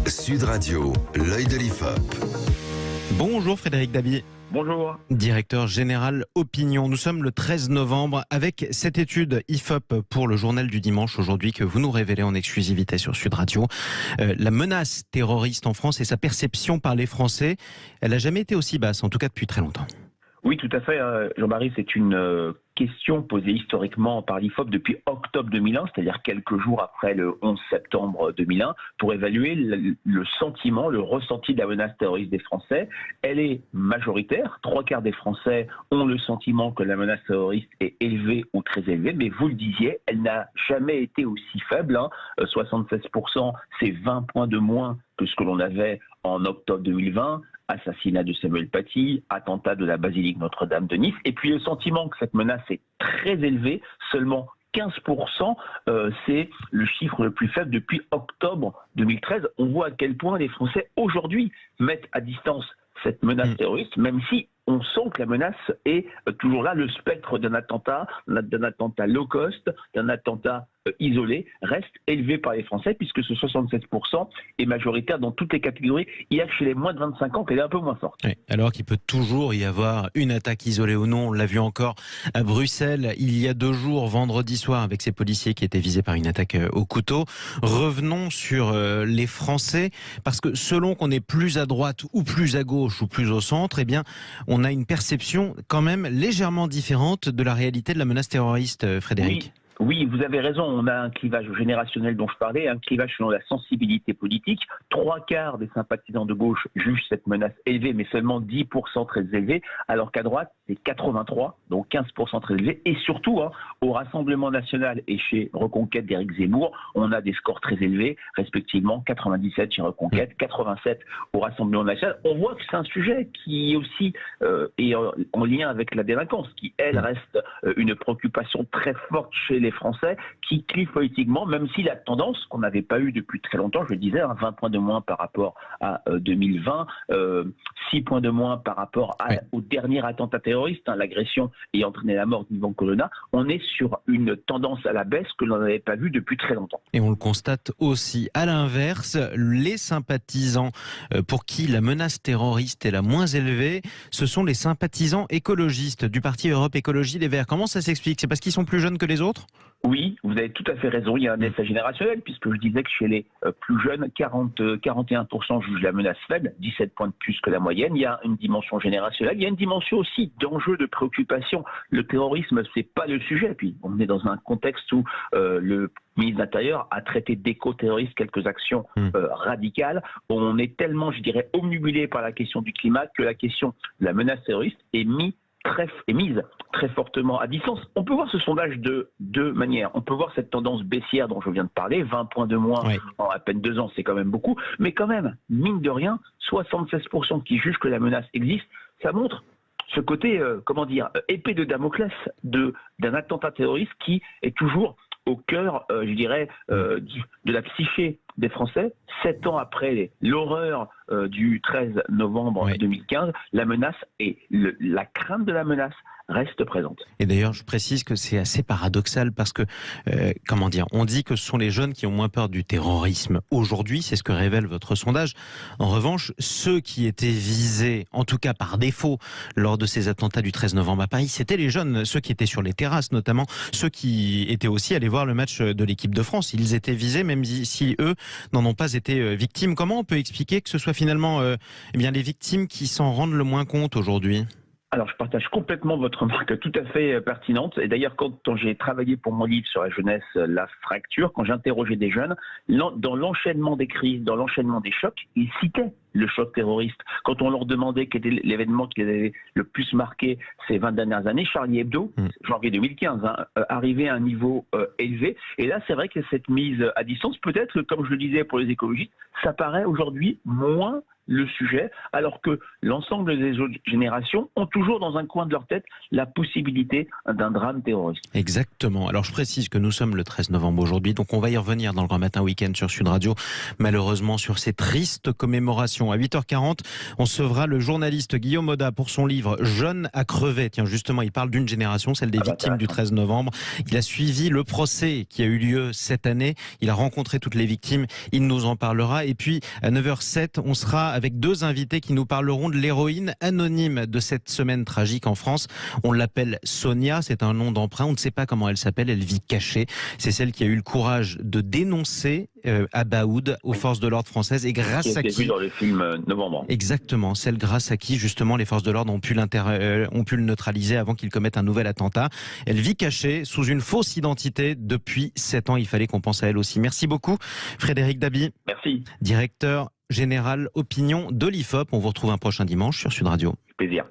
Sud Radio, l'œil de l'IFOP. Bonjour Frédéric Dabi. Bonjour. Directeur général Opinion. Nous sommes le 13 novembre avec cette étude IFOP pour le journal du dimanche aujourd'hui que vous nous révélez en exclusivité sur Sud Radio. La menace terroriste en France et sa perception par les Français, elle n'a jamais été aussi basse, en tout cas depuis très longtemps. Oui, tout à fait, Jean-Marie, c'est une question posée historiquement par l'IFOP depuis octobre 2001, c'est-à-dire quelques jours après le 11 septembre 2001, pour évaluer le sentiment, le ressenti de la menace terroriste des Français. Elle est majoritaire, 3/4 des Français ont le sentiment que la menace terroriste est élevée ou très élevée, mais vous le disiez, elle n'a jamais été aussi faible. 76%, c'est 20 points de moins que ce que l'on avait en octobre 2020. Assassinat de Samuel Paty, attentat de la basilique Notre-Dame de Nice, et puis le sentiment que cette menace est très élevée, seulement 15%, c'est le chiffre le plus faible depuis octobre 2013. On voit à quel point les Français aujourd'hui mettent à distance cette menace terroriste, même si on sent que la menace est toujours là. Le spectre d'un attentat low cost, d'un attentat isolé, reste élevé par les Français, puisque ce 67% est majoritaire dans toutes les catégories. Il y a que chez les moins de 25 ans qu'elle est un peu moins forte. Oui, alors qu'il peut toujours y avoir une attaque isolée ou non. On l'a vu encore à Bruxelles il y a 2 jours, vendredi soir, avec ces policiers qui étaient visés par une attaque au couteau. Revenons sur les Français, parce que selon qu'on est plus à droite ou plus à gauche ou plus au centre, eh bien, on a une perception quand même légèrement différente de la réalité de la menace terroriste, Frédéric. Oui, vous avez raison, on a un clivage générationnel dont je parlais, un clivage selon la sensibilité politique. 3/4 des sympathisants de gauche jugent cette menace élevée, mais seulement 10% très élevée, alors qu'à droite, c'est 83, donc 15% très élevé. Et surtout, au Rassemblement national et chez Reconquête d'Éric Zemmour, on a des scores très élevés, respectivement 97 chez Reconquête, 87 au Rassemblement national. On voit que c'est un sujet qui aussi est en lien avec la délinquance, qui, elle, reste une préoccupation très forte chez les Français, qui clivent politiquement, même si la tendance qu'on n'avait pas eue depuis très longtemps, je le disais, 20 points de moins par rapport à 2020, 6 points de moins par rapport au dernier attentat terroriste, l'agression ayant entraîné la mort d'Ivan Colonna, on est sur une tendance à la baisse que l'on n'avait pas vue depuis très longtemps. Et on le constate aussi. À l'inverse, les sympathisants pour qui la menace terroriste est la moins élevée, ce sont les sympathisants écologistes du parti Europe Écologie Les Verts. Comment ça s'explique ? C'est parce qu'ils sont plus jeunes que les autres ? Oui, vous avez tout à fait raison. Il y a un effet générationnel, puisque je disais que chez les plus jeunes, 41% jugent la menace faible, 17 points de plus que la moyenne. Il y a une dimension générationnelle. Il y a une dimension aussi d'enjeu, de préoccupation. Le terrorisme, c'est pas le sujet. Puis on est dans un contexte où le ministre de l'Intérieur a traité d'éco-terroriste quelques actions radicales. On est tellement, je dirais, omnibulé par la question du climat que la question de la menace terroriste est mise très fortement à distance. On peut voir ce sondage de deux manières. On peut voir cette tendance baissière dont je viens de parler, 20 points de moins en à peine 2 ans, c'est quand même beaucoup. Mais quand même, mine de rien, 76% qui jugent que la menace existe, ça montre ce côté, épée de Damoclès d'un attentat terroriste qui est toujours au cœur, de la psyché des Français. 7 ans après l'horreur du 13 novembre 2015, la menace et la crainte de la menace reste présente. Et d'ailleurs, je précise que c'est assez paradoxal parce que, on dit que ce sont les jeunes qui ont moins peur du terrorisme aujourd'hui, c'est ce que révèle votre sondage. En revanche, ceux qui étaient visés, en tout cas par défaut, lors de ces attentats du 13 novembre à Paris, c'était les jeunes, ceux qui étaient sur les terrasses notamment, ceux qui étaient aussi allés voir le match de l'équipe de France. Ils étaient visés, même si eux n'en ont pas été victimes. Comment on peut expliquer que ce soit finalement les victimes qui s'en rendent le moins compte aujourd'hui ? Alors, je partage complètement votre remarque tout à fait pertinente. Et d'ailleurs, quand j'ai travaillé pour mon livre sur la jeunesse, la fracture, quand j'interrogeais des jeunes, dans l'enchaînement des crises, dans l'enchaînement des chocs, ils citaient le choc terroriste. Quand on leur demandait quel était l'événement qui les avait le plus marqué ces 20 dernières années, Charlie Hebdo, janvier 2015, arrivait à un niveau élevé. Et là, c'est vrai que cette mise à distance, peut-être, comme je le disais pour les écologistes, ça paraît aujourd'hui moins le sujet, alors que l'ensemble des autres générations ont toujours dans un coin de leur tête la possibilité d'un drame terroriste. Exactement. Alors je précise que nous sommes le 13 novembre aujourd'hui, donc on va y revenir dans le Grand Matin Week-end sur Sud Radio, malheureusement sur ces tristes commémorations. émission. À 8h40, on recevra le journaliste Guillaume Oda pour son livre « Jeune à crever ». Tiens, justement, il parle d'une génération, celle des victimes du 13 novembre. Il a suivi le procès qui a eu lieu cette année. Il a rencontré toutes les victimes. Il nous en parlera. Et puis, à 9h07, on sera avec deux invités qui nous parleront de l'héroïne anonyme de cette semaine tragique en France. On l'appelle Sonia. C'est un nom d'emprunt. On ne sait pas comment elle s'appelle. Elle vit cachée. C'est celle qui a eu le courage de dénoncer Abaoud aux forces de l'ordre françaises et grâce à qui... vu dans le film Novembre. Exactement, celle grâce à qui justement les forces de l'ordre ont pu le neutraliser avant qu'il commette un nouvel attentat. Elle vit cachée sous une fausse identité depuis 7 ans. Il fallait qu'on pense à elle aussi. Merci beaucoup Frédéric Dabi. Merci. Directeur général opinion de l'IFOP. On vous retrouve un prochain dimanche sur Sud Radio. Plaisir.